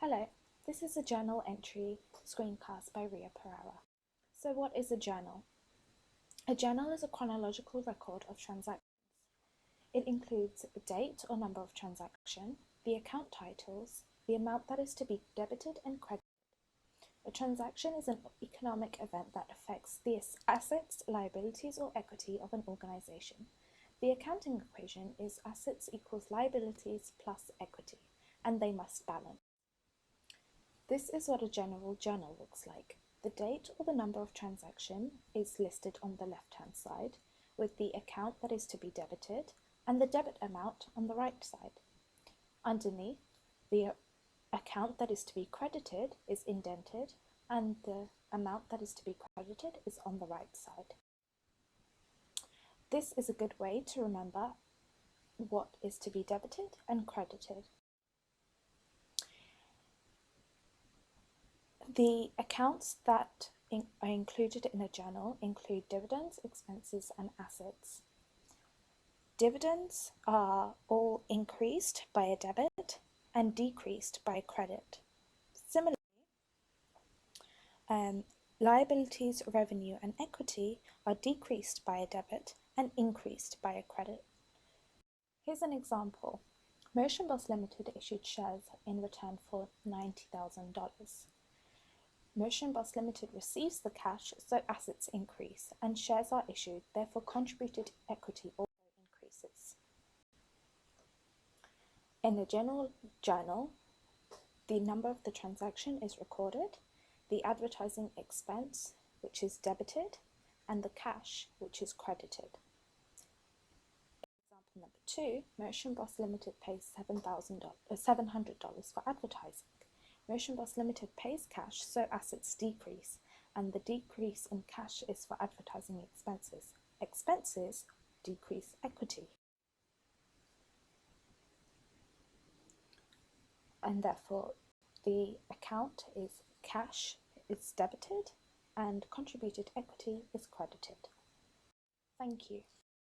Hello, this is a journal entry screencast by Ria Pereira. So what is a journal? A journal is a chronological record of transactions. It includes a date or number of transaction, the account titles, the amount that is to be debited and credited. A transaction is an economic event that affects the assets, liabilities, or equity of an organization. The accounting equation is assets equals liabilities plus equity, and they must balance. This is what a general journal looks like. The date or the number of transaction is listed on the left-hand side, with the account that is to be debited and the debit amount on the right side. Underneath, the account that is to be credited is indented and the amount that is to be credited is on the right side. This is a good way to remember what is to be debited and credited. The accounts that are included in a journal include dividends, expenses, and assets. Dividends are all increased by a debit and decreased by a credit. Similarly, liabilities, revenue, and equity are decreased by a debit and increased by a credit. Here's an example. Motion Bus Limited issued shares in return for $90,000. Motion Bus Limited receives the cash, so assets increase, and shares are issued, therefore contributed equity also increases. In a general journal, the number of the transaction is recorded, the advertising expense, which is debited, and the cash, which is credited. Example number 2, Motion Bus Limited pays $700 for advertising. Motion Bus Limited pays cash, so assets decrease, and the decrease in cash is for advertising expenses. Expenses decrease equity. And therefore, the account is cash is debited and contributed equity is credited. Thank you.